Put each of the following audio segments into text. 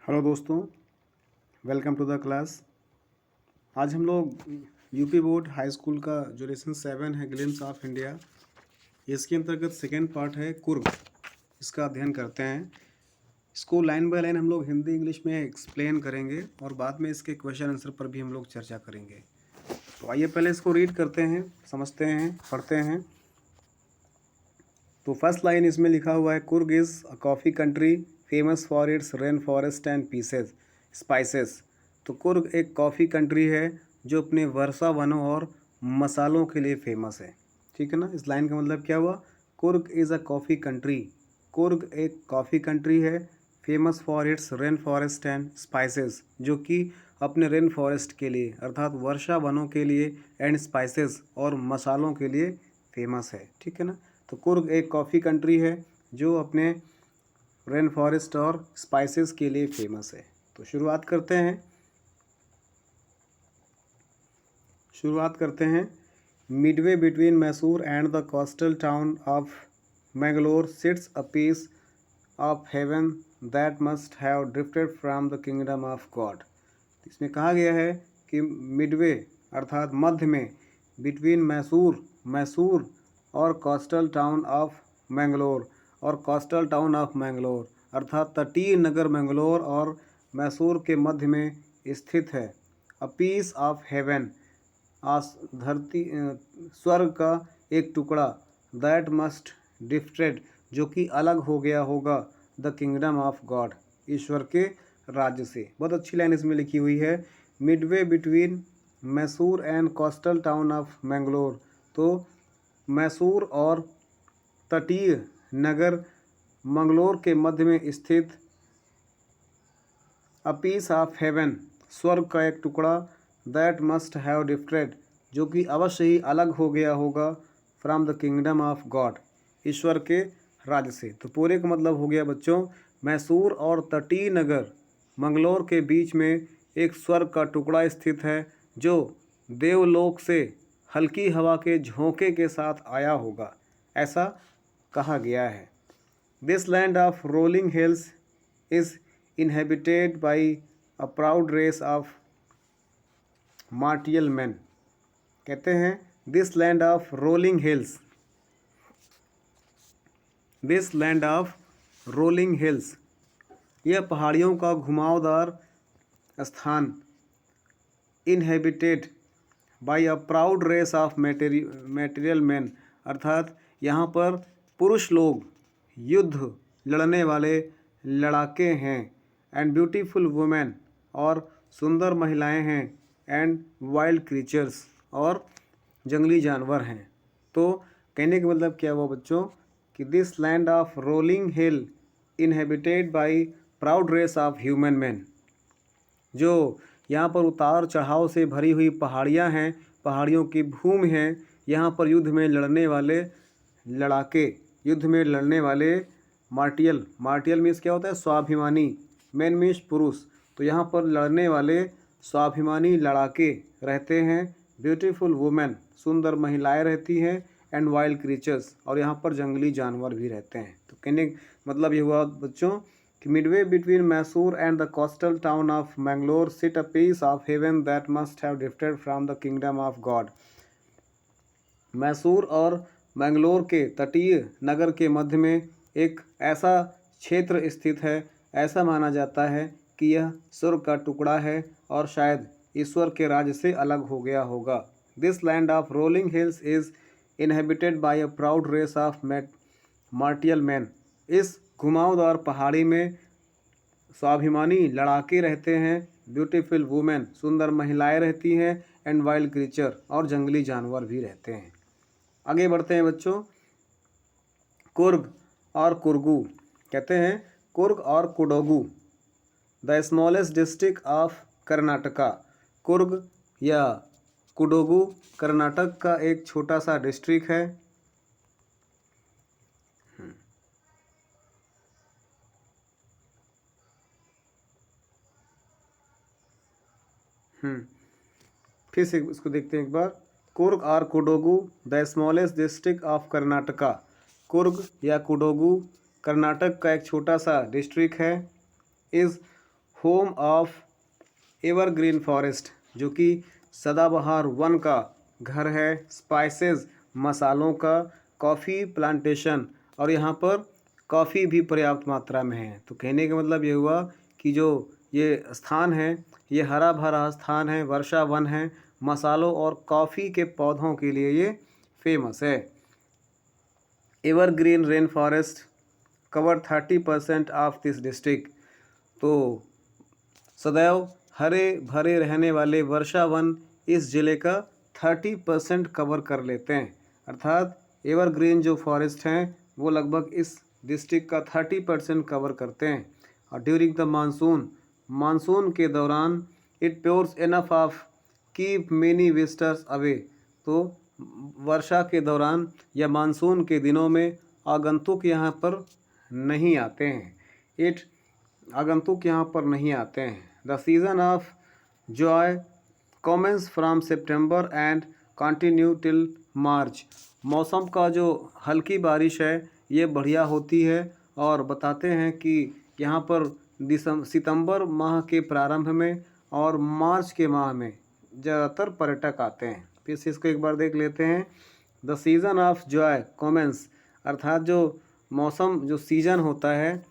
Hello दोस्तों, welcome to the class. आज हम लोग यूपी बोर्ड हाई स्कूल का जो लेसन 7 है ग्लिम्स ऑफ इंडिया, इसके अंतर्गत सेकेंड पार्ट है कुर्ग। इसका अध्ययन करते हैं। इसको लाइन बाय लाइन हम लोग हिंदी इंग्लिश में एक्सप्लेन करेंगे और बाद में इसके क्वेश्चन आंसर पर भी हम लोग चर्चा करेंगे। तो आइए पहले इसको रीड करते हैं, समझते हैं, पढ़ते हैं। तो फर्स्ट लाइन इसमें लिखा हुआ है, Coorg is a coffee country famous for its rain forest and pieces spices. तो कुर्ग एक कॉफ़ी कंट्री है जो अपने वर्षा वनों और मसालों के लिए फेमस है। ठीक है ना। इस लाइन का मतलब क्या हुआ? Coorg is a coffee country. Coorg एक कॉफ़ी कंट्री है famous for its rain forest and spices, जो कि अपने रेन फॉरेस्ट के लिए अर्थात वर्षा वनों के लिए एंड स्पाइसेस और मसालों के लिए फेमस है। ठीक है ना। तो कुर्ग एक कॉफ़ी कंट्री है जो अपने रेन फॉरेस्ट और स्पाइसेस के लिए फेमस है। तो शुरुआत करते हैं। Midway between Mysore and the coastal town of Mangalore sits a piece of heaven that must have drifted from the kingdom of God. इसमें कहा गया है कि मिडवे अर्थात मध्य में, बिटवीन मैसूर और कोस्टल टाउन ऑफ मैंगलोर और कोस्टल टाउन ऑफ मैंगलोर अर्थात तटीय नगर मैंगलोर और मैसूर के मध्य में स्थित है। अ पीस ऑफ हेवन, धरती स्वर्ग का एक टुकड़ा, दैट मस्ट डिफ्टेड, जो कि अलग हो गया होगा, द किंगडम ऑफ गॉड, ईश्वर के राज्य से। बहुत अच्छी लाइन इसमें लिखी हुई है, Midway between Mysore and coastal town of Mangalore. तो मैसूर और तटीय नगर मंगलोर के मध्य में स्थित अ पीस ऑफ हेवन, स्वर्ग का एक टुकड़ा, दैट मस्ट हैव डिफ्टेड, जो कि अवश्य ही अलग हो गया होगा, from the kingdom of God, ईश्वर के राज्य से। तो पूरे का मतलब हो गया बच्चों, मैसूर और तटीय नगर मंगलोर के बीच में एक स्वर्ग का टुकड़ा स्थित है जो देवलोक से हल्की हवा के झोंके के साथ आया होगा, ऐसा कहा गया है। This land of rolling hills is inhabited by a proud race of martial men। कहते हैं this land of rolling hills, यह पहाड़ियों का घुमावदार स्थान, inhabited by a proud race of material men, अर्थात यहाँ पर पुरुष लोग, युद्ध लड़ने वाले लड़ाके हैं, एंड ब्यूटीफुल वुमेन, और सुंदर महिलाएं हैं, एंड वाइल्ड क्रीचर्स, और जंगली जानवर हैं। तो कहने का मतलब क्या हुआ बच्चों कि this land of rolling hill inhabited by proud race of human man, जो यहाँ पर उतार चढ़ाव से भरी हुई पहाड़ियाँ हैं, पहाड़ियों की भूमि है। यहाँ पर युद्ध में लड़ने वाले मार्टियल मीन्स क्या होता है? स्वाभिमानी। मैन मीन्स पुरुष। तो यहाँ पर लड़ने वाले स्वाभिमानी लड़ाके रहते हैं। ब्यूटीफुल वुमेन, सुंदर महिलाएं रहती हैं, एंड वाइल्ड क्रीचर्स, और यहाँ पर जंगली जानवर भी रहते हैं। तो कहने मतलब ये हुआ बच्चों कि midway between Mysore and the coastal town of Mangalore sit a piece of heaven that must have drifted from the kingdom of God. Mysore और मैंगलोर के तटीय नगर के मध्य में एक ऐसा क्षेत्र स्थित है, ऐसा माना जाता है कि यह स्वर्ग का टुकड़ा है और शायद ईश्वर के राज्य से अलग हो गया होगा। This land of rolling hills is inhabited by a proud race of martial man. इस घुमावदार पहाड़ी में स्वाभिमानी लड़ाके रहते हैं, ब्यूटीफुल वुमेन, सुंदर महिलाएं रहती हैं, एंड वाइल्ड क्रीचर, और जंगली जानवर भी रहते हैं। आगे बढ़ते हैं बच्चों। कुर्ग और कुर्गू, कहते हैं कुर्ग और Kodagu, the smallest district of Karnataka. Coorg या कुडोगू कर्नाटक का एक छोटा सा डिस्ट्रिक्ट है। फिर से इसको देखते हैं एक बार। कुर्ग और Kodagu, the smallest district of Karnataka. Coorg या कुडोगू कर्नाटक का एक छोटा सा डिस्ट्रिक्ट है। Is home of evergreen forest, जो कि सदाबहार वन का घर है, स्पाइसेस मसालों का, कॉफ़ी प्लांटेशन, और यहाँ पर कॉफ़ी भी पर्याप्त मात्रा में है। तो कहने का मतलब ये हुआ कि जो ये स्थान है ये हरा भरा स्थान है, वर्षा वन है, मसालों और कॉफ़ी के पौधों के लिए ये फेमस है। Evergreen rain forest cover 30% of this district. तो सदैव हरे भरे रहने वाले वर्षा वन इस ज़िले का 30% कवर कर लेते हैं, अर्थात एवरग्रीन जो फॉरेस्ट हैं वो लगभग इस डिस्ट्रिक्ट का 30% कवर करते हैं। और ड्यूरिंग द मानसून के दौरान it pours enough of keep many visitors away. तो वर्षा के दौरान या मानसून के दिनों में आगंतुक यहाँ पर नहीं आते हैं। आगंतुक यहाँ पर नहीं आते हैं। The season of joy commences from September and continue till March. मौसम का जो हल्की बारिश है ये बढ़िया होती है, और बताते हैं कि यहाँ पर सितंबर माह के प्रारंभ में और मार्च के माह में ज़्यादातर पर्यटक आते हैं। फिर से इसको एक बार देख लेते हैं। The season of joy commences, अर्थात जो मौसम जो सीज़न होता है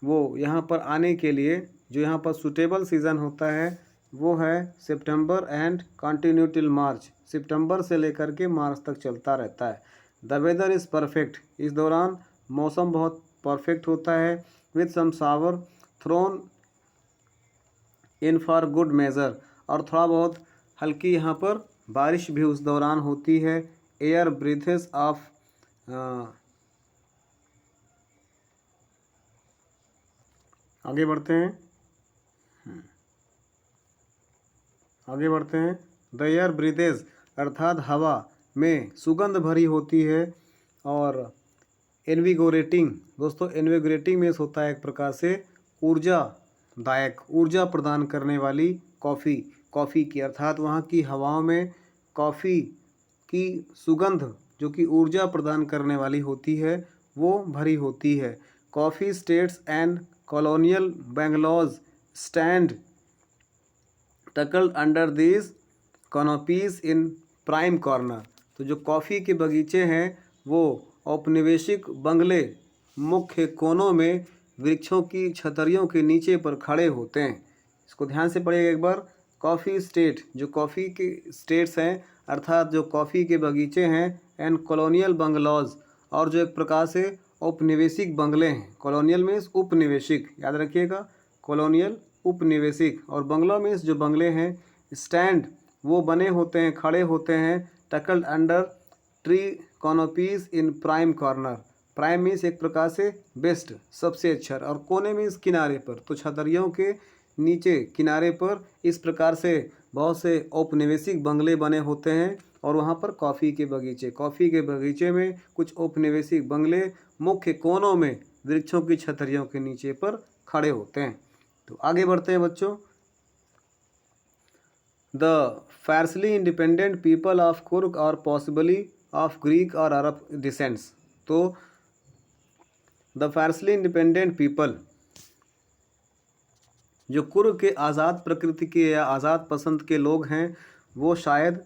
वो यहाँ पर आने के लिए जो यहाँ पर सूटेबल सीज़न होता है वो है सितंबर एंड कंटिन्यू टिल मार्च। सितंबर से लेकर के मार्च तक चलता रहता है। द वेदर इज़ परफेक्ट, इस दौरान मौसम बहुत परफेक्ट होता है। With some shower thrown in for good measure, और थोड़ा बहुत हल्की यहाँ पर बारिश भी उस दौरान होती है। एयर ब्रीथेस ऑफ आगे बढ़ते हैं। द एयर ब्रीथेस, अर्थात हवा में सुगंध भरी होती है। और इन्विगोरेटिंग, दोस्तों इन्विगोरेटिंग मीन्स होता है एक प्रकार से ऊर्जादायक, ऊर्जा प्रदान करने वाली कॉफ़ी की, अर्थात वहाँ की हवाओं में कॉफ़ी की सुगंध जो कि ऊर्जा प्रदान करने वाली होती है वो भरी होती है। Coffee estates and colonial bungalows stand tucked under this canopies in prime corner. तो जो कॉफ़ी के बगीचे हैं वो औपनिवेशिक बंगले मुख्य कोनों में वृक्षों की छतरियों के नीचे पर खड़े होते हैं। इसको ध्यान से पढ़िएगा एक बार। कॉफ़ी स्टेट, जो कॉफ़ी के स्टेट्स हैं अर्थात जो कॉफ़ी के बगीचे हैं, एंड कॉलोनियल बंगलौज, और जो एक प्रकार से औपनिवेशिक बंगले हैं। कॉलोनियल मीन्स उपनिवेशिक, याद रखिएगा, कॉलोनियल उपनिवेशिक, और बंगला मीन्स जो बंगले हैं। स्टैंड वो बने होते हैं, खड़े होते हैं। Tucked under tree canopies in prime corner, prime means एक प्रकार से बेस्ट, सबसे अच्छा, और कोने मीन्स किनारे पर। तो छतरियों के नीचे किनारे पर इस प्रकार से बहुत से औपनिवेशिक बंगले बने होते हैं, और वहाँ पर कॉफ़ी के बगीचे में कुछ औपनिवेशिक बंगले मुख्य कोनों में वृक्षों की छतरियों के नीचे पर खड़े होते हैं। तो आगे बढ़ते हैं बच्चों। The fiercely independent people of Coorg और पॉसिबली ऑफ ग्रीक और अरब डिसेंट्स। तो द फारसली इंडिपेंडेंट पीपल, जो कुर्ग के आज़ाद प्रकृति के या आज़ाद पसंद के लोग हैं वो शायद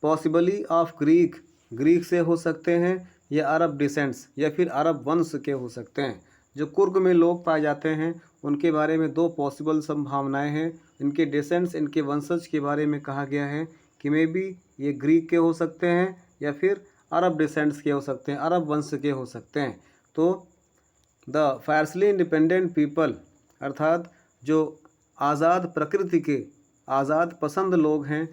पॉसिबली ऑफ ग्रीक से हो सकते हैं, या अरब डिसेंट्स या फिर अरब वंश के हो सकते हैं। जो कुर्ग में लोग पाए जाते हैं उनके बारे में दो पॉसिबल संभावनाएं हैं। इनके डिसेंट्स, इनके वंशज के बारे में कहा गया है कि मे बी ये ग्रीक के हो सकते हैं या फिर अरब डिसेंट्स के हो सकते हैं, अरब वंश के हो सकते हैं। तो द फारसली इंडिपेंडेंट पीपल, अर्थात जो आज़ाद प्रकृति के आज़ाद पसंद लोग हैं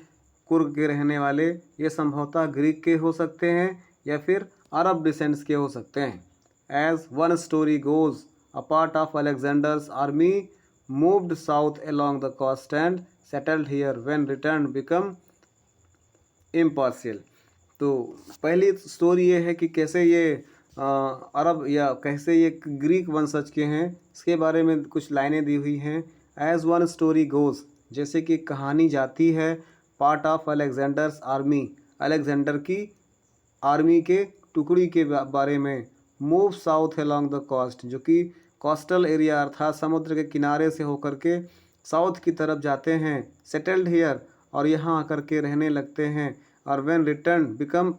कुर्ग के रहने वाले, ये संभवतः ग्रीक के हो सकते हैं या फिर अरब डिसेंट्स के हो सकते हैं। As one story goes, a part of Alexander's army moved south along the coast and settled here when return become impartial. तो पहली स्टोरी ये है कि कैसे ये अरब या कैसे ये ग्रीक वंशज के हैं, इसके बारे में कुछ लाइनें दी हुई हैं। एज वन स्टोरी गोज, जैसे कि कहानी जाती है, part of Alexander's army, Alexander की आर्मी के टुकड़ी के बारे में। Move south along the coast, जो कि कोस्टल एरिया अर्थात समुद्र के किनारे से होकर के साउथ की तरफ जाते हैं, सेटल्ड हियर, और यहाँ आकर के रहने लगते हैं, और व्हेन रिटर्न बिकम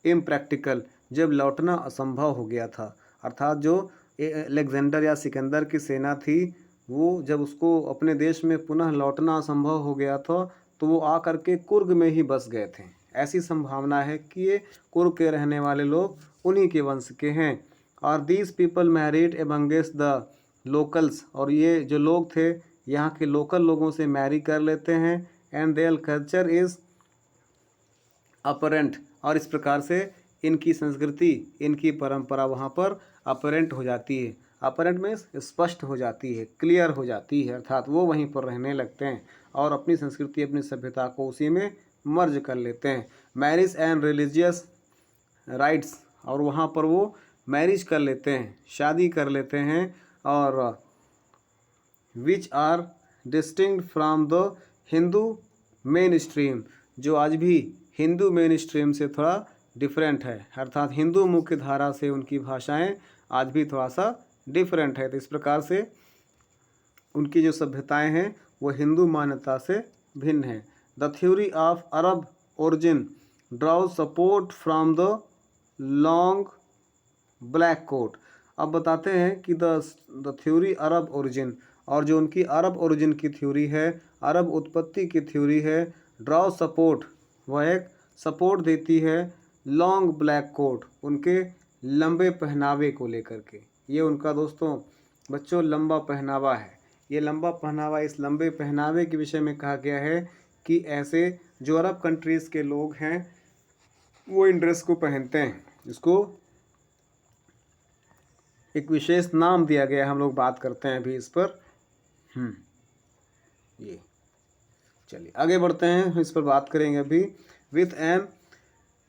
इम्प्रैक्टिकल, जब लौटना असंभव हो गया था। अर्थात जो अलेक्जेंडर या सिकंदर की सेना थी, वो जब उसको अपने देश में पुनः लौटना असंभव हो गया था, तो वो आकर के कुर्ग में ही बस गए थे। ऐसी संभावना है कि ये कुर्ग के रहने वाले लोग उन्हीं के वंश के हैं। और these people married amongst the locals, और ये जो लोग थे यहाँ के लोकल लोगों से मैरी कर लेते हैं। And their culture is apparent, और इस प्रकार से इनकी संस्कृति, इनकी परंपरा वहाँ पर अपरेंट हो जाती है। अपरेंट में स्पष्ट हो जाती है, क्लियर हो जाती है, अर्थात वो वहीं पर रहने लगते हैं और अपनी संस्कृति, अपनी सभ्यता को उसी में मर्ज कर लेते हैं। मैरिज एंड रिलीजियस राइट्स, और वहाँ पर वो मैरिज कर लेते हैं, शादी कर लेते हैं, और which are distinct from the Hindu main stream, जो आज भी हिंदू मेन स्ट्रीम से थोड़ा डिफरेंट है, अर्थात हिंदू मुख्य धारा से उनकी भाषाएं आज भी थोड़ा सा डिफरेंट है। तो इस प्रकार से उनकी जो सभ्यताएं हैं वो हिंदू मान्यता से भिन्न है। The theory of Arab origin drew support from the long black coat. अब बताते हैं कि द थ्योरी अरब ओरिजिन, और जो उनकी अरब ओरिजिन की थ्योरी है, अरब उत्पत्ति की थ्योरी है, ड्राउ सपोर्ट, वह एक सपोर्ट देती है लॉन्ग ब्लैक कोट, उनके लंबे पहनावे को लेकर के। ये उनका दोस्तों बच्चों लंबा पहनावा है। ये लंबा पहनावा, इस लंबे पहनावे के विषय में कहा गया है कि ऐसे जो अरब कंट्रीज़ के लोग हैं वो इन ड्रेस को पहनते हैं। इसको एक विशेष नाम दिया गया, हम लोग बात करते हैं अभी इस पर। ये चलिए आगे बढ़ते हैं, इस पर बात करेंगे अभी। With an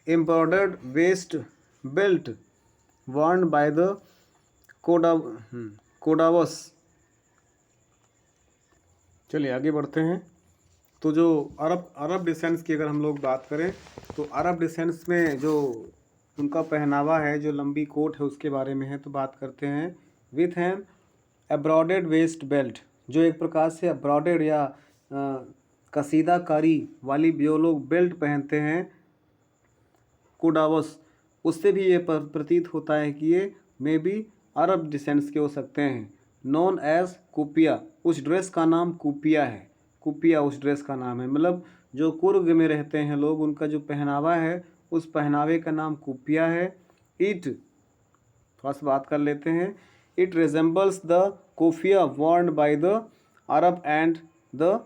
embroidered waist belt worn by the Kodavas. चलिए आगे बढ़ते हैं। तो जो अरब डिसेंट्स की अगर हम लोग बात करें, तो अरब डिसेंट्स में जो उनका पहनावा है, जो लंबी कोट है, उसके बारे में है, तो बात करते हैं। विथ एन एब्रॉडेड वेस्ट बेल्ट, जो एक प्रकार से एब्रॉडेड या कसीदाकारी वाली जो लोग बेल्ट पहनते हैं, कोडावस, उससे भी ये प्रतीत होता है कि ये मे बी अरब डिसेंट्स के हो सकते हैं। नॉन एज कुपिया, उस ड्रेस का नाम कुपिया है। कुपिया उस ड्रेस का नाम है, मतलब जो कुर्ग में रहते हैं लोग, उनका जो पहनावा है, उस पहनावे का नाम कुपिया है। इट, थोड़ा सा बात कर लेते हैं। It resembles the keffiyeh worn by the Arab and the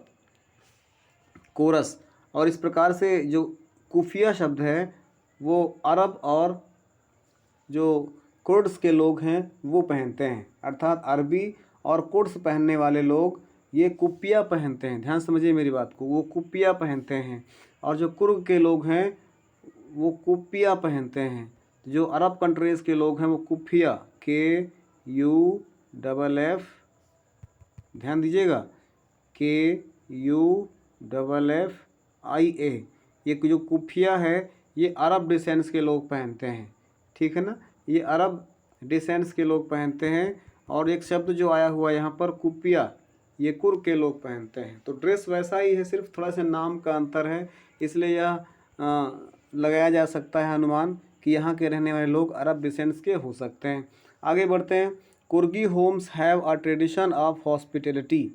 Kurds, और इस प्रकार से जो कुफिया शब्द है वो अरब और जो कुर्ड्स के लोग हैं वो पहनते हैं, अर्थात अरबी और कुर्ड्स पहनने वाले लोग ये कुपिया पहनते हैं। ध्यान समझिए मेरी बात को, वो कुपिया पहनते हैं, और जो कुर्ग के लोग हैं वो कुपिया पहनते हैं। जो अरब कंट्रीज़ के लोग हैं वो कुफिया, KUFF, ध्यान दीजिएगा, KUFFIA, ये जो कुफिया है ये अरब डिसेंट्स के लोग पहनते हैं, ठीक है ना, ये अरब डिसेंट्स के लोग पहनते हैं। और एक शब्द जो आया हुआ यहाँ पर कुपिया, ये कुर्ग के लोग पहनते हैं। तो ड्रेस वैसा ही है, सिर्फ थोड़ा सा नाम का अंतर है, इसलिए यह लगाया जा सकता है अनुमान कि यहाँ के रहने वाले लोग अरब डिसेंट्स के हो सकते हैं। आगे बढ़ते हैं। Coorgi homes have a tradition of hospitality,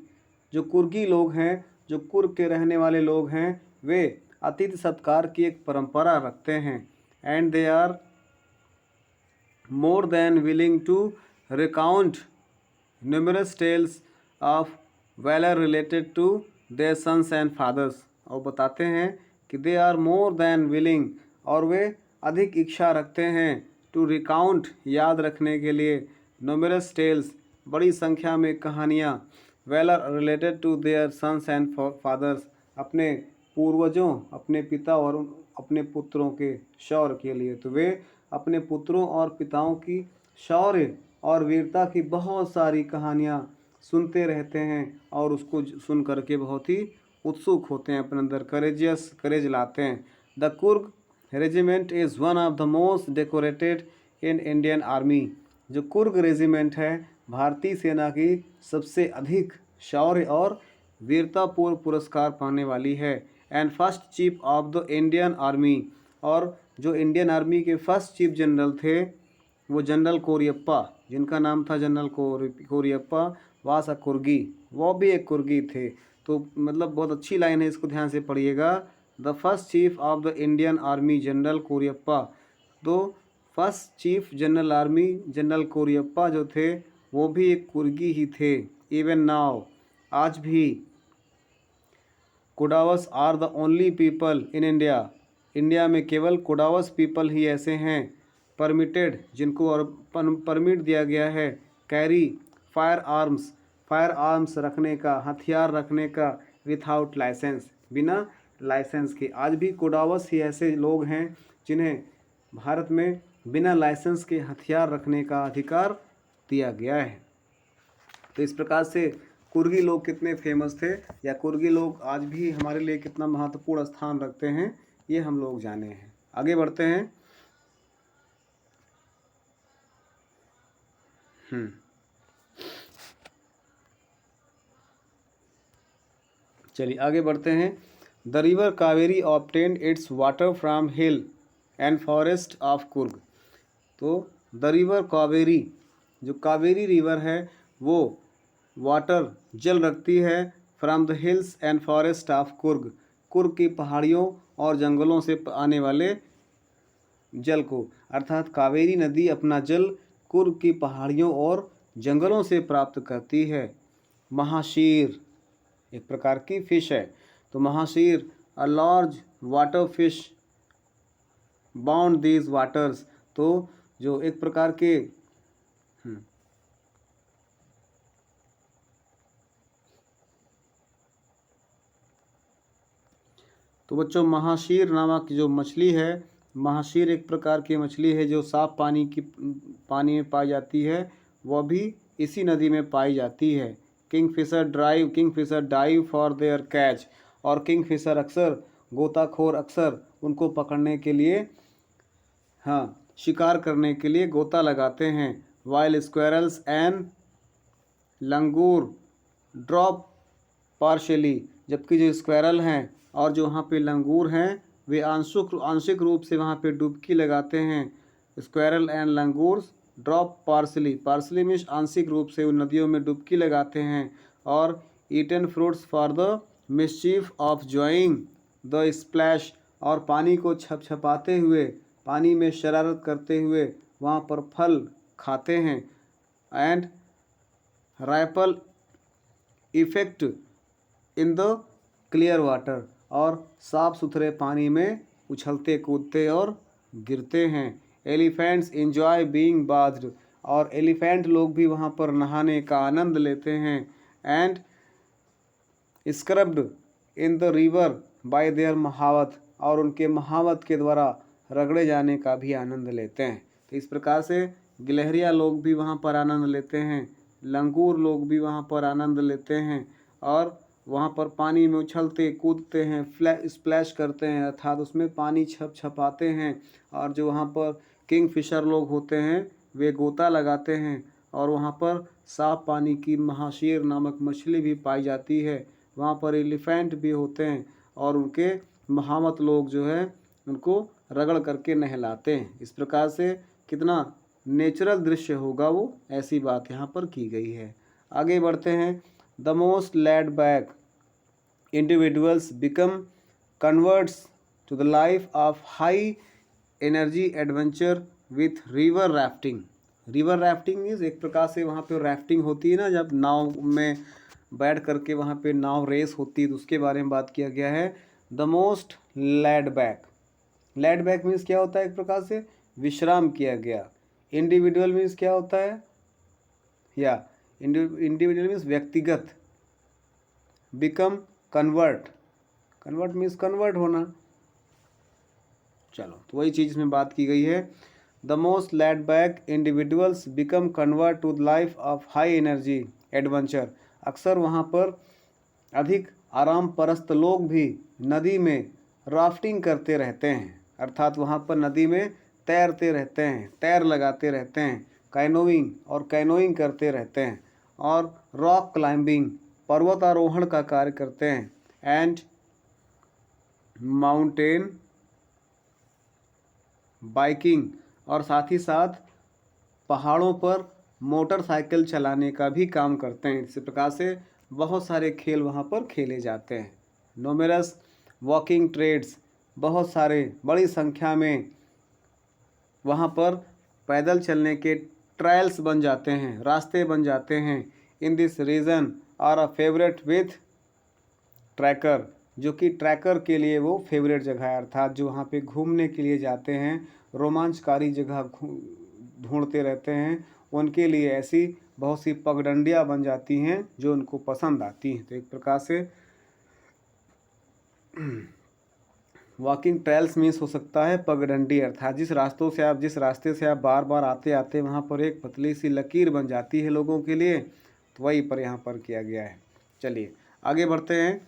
जो कुर्गी लोग हैं, जो कुर्ग के रहने वाले लोग हैं, वे अतिथि सत्कार की एक परंपरा रखते हैं। And they are more than willing to recount numerous tales of valour related to their sons and fathers, और बताते हैं कि they are more than willing, और वे अधिक इच्छा रखते हैं, टू रिकाउंट, याद रखने के लिए, न्यूमरस टेल्स, बड़ी संख्या में कहानियाँ, valour related to their sons and fathers, अपने पूर्वजों, अपने पिता और अपने पुत्रों के शौर्य के लिए। तो वे अपने पुत्रों और पिताओं की शौर्य और वीरता की बहुत सारी कहानियाँ सुनते रहते हैं, और उसको सुन करके बहुत ही उत्सुक होते हैं, अपने अंदर करेज लाते हैं। The Coorg regiment is one of the most decorated in Indian army, जो कुर्ग रेजिमेंट है भारतीय सेना की सबसे अधिक शौर्य और वीरतापूर्ण पुरस्कार पाने वाली है। And first chief of the Indian army, और जो इंडियन आर्मी के फर्स्ट चीफ जनरल थे वो जनरल कोरियप्पा, जिनका नाम था जनरल कोरियप्पा वास अ कुर्गी, वो भी एक कुर्गी थे। तो मतलब बहुत अच्छी लाइन है, इसको ध्यान से पढ़िएगा। The first chief of the Indian army general Cariappa, तो first chief general army general Cariappa जो थे वो भी एक कुर्गी ही थे। इवन नाउ, आज भी, Kodavas are the only people in India, India में केवल कोडावस पीपल ही ऐसे हैं परमिटेड, जिनको और परमिट दिया गया है कैरी फायर आर्म्स रखने का, हथियार रखने का विथआउट लाइसेंस, बिना लाइसेंस के। आज भी कोडावस ही ऐसे लोग हैं जिन्हें भारत में बिना लाइसेंस के हथियार रखने का अधिकार दिया गया है। तो इस प्रकार से कुर्गी लोग कितने फेमस थे, या कुर्गी लोग आज भी हमारे लिए कितना महत्वपूर्ण स्थान रखते हैं, ये हम लोग जाने हैं। आगे बढ़ते हैं। चलिए आगे बढ़ते हैं। The river Kaveri obtained it's water from hill and forest of Coorg, तो द रिवर कावेरी, जो कावेरी रिवर है वो वाटर जल रखती है from the hills and forest of Coorg, Coorg की पहाड़ियों और जंगलों से आने वाले जल को, अर्थात कावेरी नदी अपना जल कुर्ग की पहाड़ियों और जंगलों से प्राप्त करती है। महाशीर एक प्रकार की फिश है, तो mahseer a large water fish bound these waters, तो जो एक प्रकार के तो बच्चों, महाशीर नामक जो मछली है, महाशीर एक प्रकार की मछली है जो साफ पानी में पाई जाती है, वह भी इसी नदी में पाई जाती है। Kingfisher dive for their catch, और किंगफिशर अक्सर, गोताखोर अक्सर उनको पकड़ने के लिए, हाँ, शिकार करने के लिए गोता लगाते हैं। While squirrels and langur drop partially, जबकि जो स्क्वेरल हैं और जो वहाँ पे लंगूर हैं वे आंशिक रूप से वहाँ पे डुबकी लगाते हैं। Squirrel and langurs drop partially means आंशिक रूप से उन नदियों में डुबकी लगाते हैं। और eaten fruits for the mischief of joining the splash, और पानी को छपछपाते हुए, पानी में शरारत करते हुए वहाँ पर फल खाते हैं। And ripple effect in the clear water, और साफ सुथरे पानी में उछलते कूदते और गिरते हैं। एलिफेंट्स एंजॉय बीइंग बाथ्ड, और एलिफेंट लोग भी वहाँ पर नहाने का आनंद लेते हैं। And scrubbed in the river by their mahout, और उनके महावत के द्वारा रगड़े जाने का भी आनंद लेते हैं। तो इस प्रकार से गिलहरिया लोग भी वहाँ पर आनंद लेते हैं, लंगूर लोग भी वहाँ पर आनंद लेते हैं, और वहाँ पर पानी में उछलते कूदते हैं, स्प्लैश करते हैं, अर्थात उसमें पानी छपाते हैं। और जो वहाँ पर किंगफिशर लोग होते हैं वे गोता लगाते हैं, और वहाँ पर साफ पानी की महाशीर नामक मछली भी पाई जाती है। वहाँ पर एलिफेंट भी होते हैं, और उनके महावत लोग जो है उनको रगड़ करके नहलाते हैं। इस प्रकार से कितना नेचुरल दृश्य होगा वो, ऐसी बात यहाँ पर की गई है। आगे बढ़ते हैं। The most laid back individuals become converts to the life of high energy adventure with river rafting. River rafting means एक प्रकार से वहाँ पे राफ्टिंग होती है ना, जब नाव में बैठ करके वहाँ पे नाव रेस होती है, तो उसके बारे में बात किया गया है। The most laid back means क्या होता है, एक प्रकार से विश्राम किया गया। इंडिविजुअल मीन्स क्या होता है, या इंडिविजुअल मीन्स व्यक्तिगत। बिकम कन्वर्ट मीन्स कन्वर्ट होना। चलो, तो वही चीज़ में बात की गई है। The most laid back individuals become convert to the life of high energy adventure. अक्सर वहाँ पर अधिक आराम परस्त लोग भी नदी में राफ्टिंग करते रहते हैं, अर्थात वहाँ पर नदी में तैरते रहते हैं, तैर लगाते रहते हैं, कैनोइंग करते रहते हैं। और रॉक क्लाइंबिंग पर्वतारोहण का कार्य करते हैं, एंड माउंटेन बाइकिंग, और साथ ही साथ पहाड़ों पर मोटरसाइकिल चलाने का भी काम करते हैं। इसी प्रकार से बहुत सारे खेल वहाँ पर खेले जाते हैं। नोमेरस वॉकिंग ट्रेड्स, बहुत सारे बड़ी संख्या में वहाँ पर पैदल चलने के ट्रायल्स बन जाते हैं, रास्ते बन जाते हैं। In this region are a favourite with trekker, जो कि ट्रैकर के लिए वो फेवरेट जगह है, अर्थात जो वहाँ पे घूमने के लिए जाते हैं, रोमांचकारी जगह ढूंढते रहते हैं, उनके लिए ऐसी बहुत सी पगडंडियाँ बन जाती हैं जो उनको पसंद आती हैं। तो एक प्रकार से वॉकिंग ट्रेल्स मीन्स हो सकता है पगडंडी, अर्थात जिस रास्ते से आप बार बार आते आते वहाँ पर एक पतली सी लकीर बन जाती है लोगों के लिए, तो वही पर यहाँ पर किया गया है। चलिए आगे बढ़ते हैं।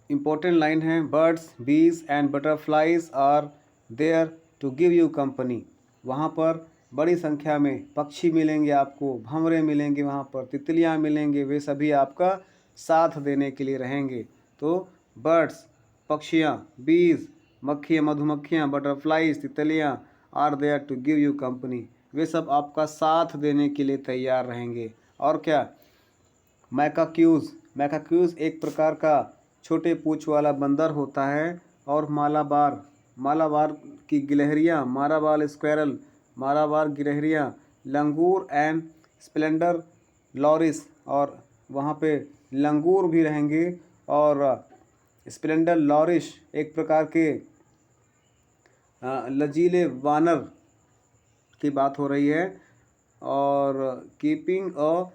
इम्पोर्टेंट लाइन है, birds bees and butterflies are there to give you company. वहाँ पर बड़ी संख्या में पक्षी मिलेंगे आपको, भंवरे मिलेंगे, वहाँ पर तितलियाँ मिलेंगे, वे सभी आपका साथ देने के लिए रहेंगे। तो बर्ड्स पक्षियाँ, बीज मक्खियाँ मधुमक्खियाँ, बटरफ्लाइज तितलियाँ, are there to give you company, वे सब आपका साथ देने के लिए तैयार रहेंगे। और क्या, मैकाक्यूज एक प्रकार का छोटे पूँछ वाला बंदर होता है, और मालाबार की गिलहरियाँ, माराबाल स्क्वेरल, माराबार गिलहरियाँ, लंगूर एंड स्प्लेंडर लॉरिस, और वहाँ पे लंगूर भी रहेंगे, और स्प्लेंडर लॉरिश एक प्रकार के लचीले वानर की बात हो रही है, और कीपिंग अ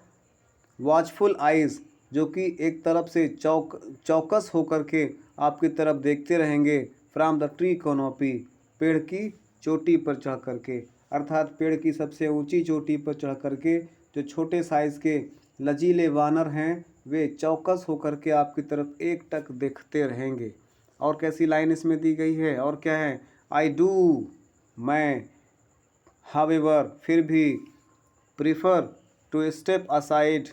वॉचफुल आइज़, जो कि एक तरफ से चौकस होकर के आपकी तरफ देखते रहेंगे, फ्रॉम द ट्री कैनोपी, पेड़ की चोटी पर चढ़ करके, अर्थात पेड़ की सबसे ऊंची चोटी पर चढ़ करके जो छोटे साइज़ के लचीले वानर हैं, वे चौकस होकर के आपकी तरफ एक टक देखते रहेंगे। और कैसी लाइन इसमें दी गई है, और क्या है, आई डू, मैं, हावेवर, फिर भी, prefer to step aside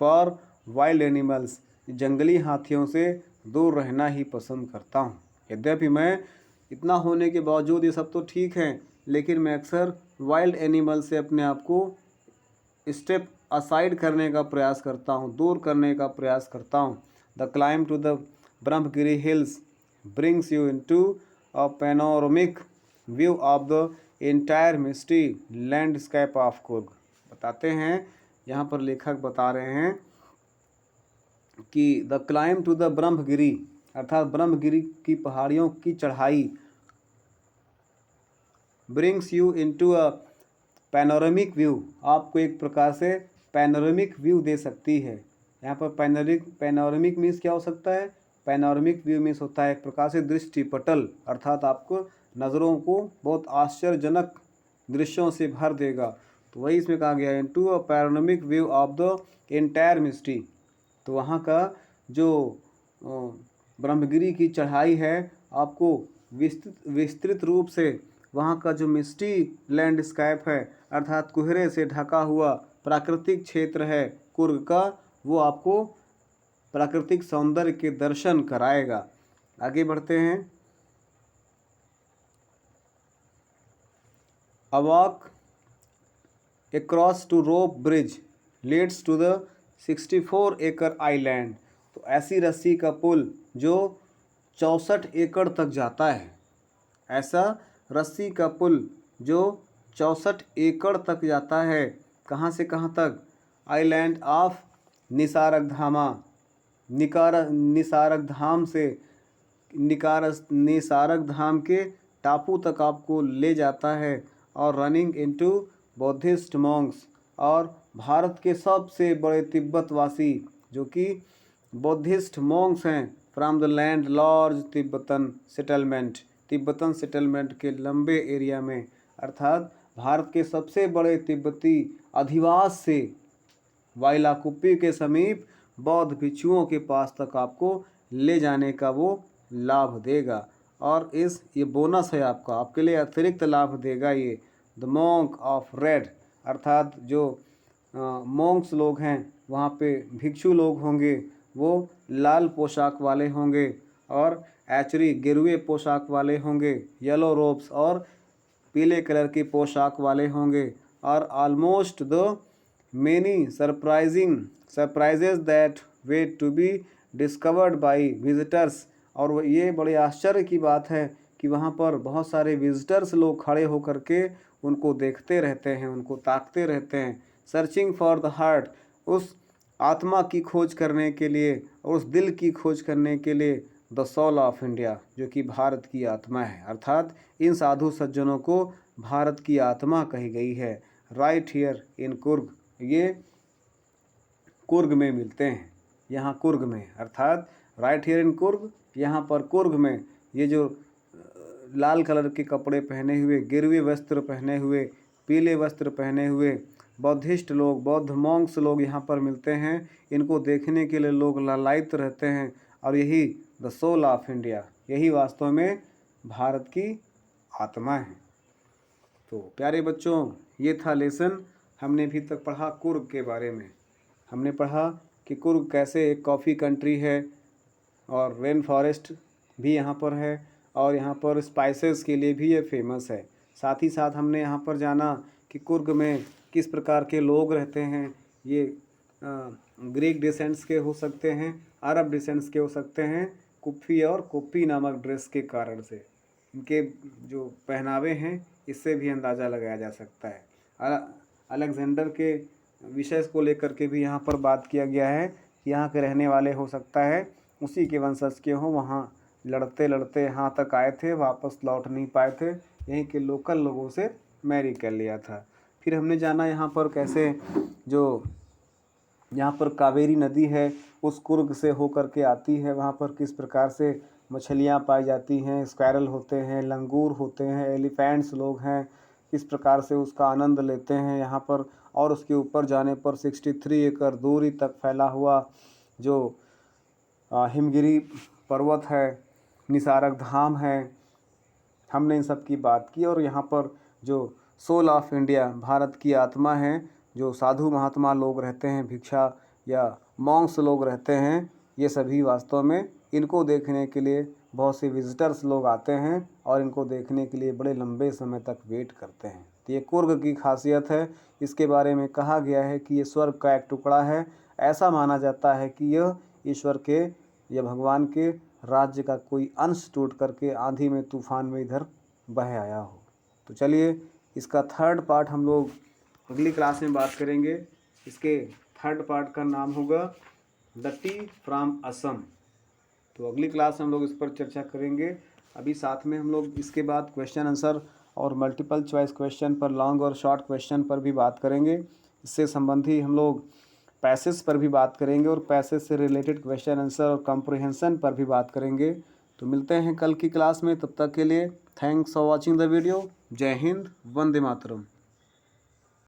for wild animals, जंगली हाथियों से दूर रहना ही पसंद करता हूँ। यद्यपि मैं इतना होने के बावजूद, ये सब तो ठीक हैं, लेकिन मैं अक्सर वाइल्ड एनिमल से अपने आप को स्टेप असाइड करने का प्रयास करता हूँ, दूर करने का प्रयास करता हूँ। The climb to the Brahmagiri hills brings you into a panoramic view of the entire misty landscape of Coorg. बताते हैं, यहाँ पर लेखक बता रहे हैं कि the climb to the Brahmagiri, अर्थात ब्रह्मगिरी की पहाड़ियों की चढ़ाई, brings you into a panoramic view, आपको एक प्रकार से पैनोरमिक व्यू दे सकती है। यहाँ पर पैनोरमिक मीन्स क्या हो सकता है, पैनोरमिक व्यू मीन्स होता है एक प्रकार से दृष्टि पटल, अर्थात आपको नज़रों को बहुत आश्चर्यजनक दृश्यों से भर देगा। तो वही इसमें कहा गया है, into a panoramic view of the entire misty. तो वहाँ का जो ब्रह्मगिरी की चढ़ाई है, आपको विस्तृत रूप से वहाँ का जो मिस्टी लैंडस्केप है, अर्थात कोहरे से ढका हुआ प्राकृतिक क्षेत्र है कुर्ग का, वो आपको प्राकृतिक सौंदर्य के दर्शन कराएगा। आगे बढ़ते हैं। A walk across to rope bridge leads to the 64 एकड़ आइलैंड। तो ऐसी रस्सी का पुल जो 64 एकड़ तक जाता है, ऐसा रस्सी का पुल जो 64 एकड़ तक जाता है, कहाँ से कहाँ तक, आइलैंड ऑफ निसारगधामा, निसारगधाम से निसारगधाम के टापू तक आपको ले जाता है, और रनिंग इनटू बौद्धिस्ट मॉन्क्स, और भारत के सबसे बड़े तिब्बतवासी जो कि बौद्धिस्ट मॉन्क्स हैं, from the land large Tibetan settlement के लंबे एरिया में, अर्थात भारत के सबसे बड़े तिब्बती अधिवास से वाइलाकुप्पी के समीप बौद्ध भिक्षुओं के पास तक आपको ले जाने का वो लाभ देगा। और ये बोनस है आपका, आपके लिए अतिरिक्त लाभ देगा ये। द मॉन्क ऑफ रेड, अर्थात जो मॉन्क्स लोग हैं वहाँ पे भिक्षु लोग होंगे, वो लाल पोशाक वाले होंगे, और एचरी गेरुए पोशाक वाले होंगे, येलो रोब्स और पीले कलर की पोशाक वाले होंगे, और almost the many surprises that wait to be discovered by visitors. और ये बड़े आश्चर्य की बात है कि वहाँ पर बहुत सारे विजिटर्स लोग खड़े होकर के उनको देखते रहते हैं, उनको ताकते रहते हैं। सर्चिंग फॉर द हार्ट, उस आत्मा की खोज करने के लिए और उस दिल की खोज करने के लिए। द सोल ऑफ इंडिया, जो कि भारत की आत्मा है, अर्थात इन साधु सज्जनों को भारत की आत्मा कही गई है। राइट हियर इन कुर्ग, ये कुर्ग में मिलते हैं, यहाँ कुर्ग में, अर्थात राइट हियर इन कुर्ग, यहाँ पर कुर्ग में। ये जो लाल कलर के कपड़े पहने हुए, गिरवे वस्त्र पहने हुए, पीले वस्त्र पहने हुए बौद्धिस्ट लोग, बौद्ध मॉन्क्स लोग यहाँ पर मिलते हैं। इनको देखने के लिए लोग लालायित रहते हैं, और यही द सोल ऑफ इंडिया, यही वास्तव में भारत की आत्मा है। तो प्यारे बच्चों, ये था लेसन। हमने अभी तक पढ़ा कुर्ग के बारे में। हमने पढ़ा कि कुर्ग कैसे एक कॉफ़ी कंट्री है, और रेन फॉरेस्ट भी यहाँ पर है, और यहाँ पर स्पाइसेस के लिए भी ये फेमस है। साथ ही साथ हमने यहाँ पर जाना कि कुर्ग में किस प्रकार के लोग रहते हैं। ये ग्रीक डिसेंट्स के हो सकते हैं, अरब डिसेंट्स के हो सकते हैं, कुप्फी और कोप्पी नामक ड्रेस के कारण से। इनके जो पहनावे हैं इससे भी अंदाज़ा लगाया जा सकता है। अलेक्जेंडर के विषय को लेकर के भी यहाँ पर बात किया गया है कि यहाँ के रहने वाले हो सकता है उसी के वंशज के हों, वहाँ लड़ते लड़ते यहाँ तक आए थे, वापस लौट नहीं पाए थे, यहीं के लोकल लोगों से मैरी कर लिया था। फिर हमने जाना यहाँ पर कैसे जो यहाँ पर कावेरी नदी है उस कुर्ग से होकर के आती है, वहाँ पर किस प्रकार से मछलियाँ पाई जाती हैं, स्क्वैरल होते हैं, लंगूर होते हैं, एलिफेंट्स लोग हैं, किस प्रकार से उसका आनंद लेते हैं यहाँ पर। और उसके ऊपर जाने पर 63 एकड़ दूरी तक फैला हुआ जो हिमगिरी पर्वत है, निसारक धाम है, हमने इन सब की बात की। और यहाँ पर जो सोल ऑफ इंडिया, भारत की आत्मा है, जो साधु महात्मा लोग रहते हैं, भिक्षा या मॉन्क्स लोग रहते हैं, ये सभी वास्तव में इनको देखने के लिए बहुत से विजिटर्स लोग आते हैं, और इनको देखने के लिए बड़े लंबे समय तक वेट करते हैं। तो ये कुर्ग की खासियत है। इसके बारे में कहा गया है कि ये स्वर्ग का एक टुकड़ा है। ऐसा माना जाता है कि यह ईश्वर के या भगवान के राज्य का कोई अंश टूट करके आंधी में, तूफान में इधर बह आया हो। तो चलिए, इसका थर्ड पार्ट हम लोग अगली क्लास में बात करेंगे। इसके थर्ड पार्ट का नाम होगा द टी फ्रॉम असम। तो अगली क्लास में हम लोग इस पर चर्चा करेंगे। अभी साथ में हम लोग इसके बाद क्वेश्चन आंसर और मल्टीपल चॉइस क्वेश्चन पर, लॉन्ग और शॉर्ट क्वेश्चन पर भी बात करेंगे। इससे संबंधी हम लोग पैसेज पर भी बात करेंगे, और पैसेज से रिलेटेड क्वेश्चन आंसर और कॉम्प्रिहेंशन पर भी बात करेंगे। तो मिलते हैं कल की क्लास में, तब तक के लिए thanks for watching the video. जय हिंद, वंदे मातरम।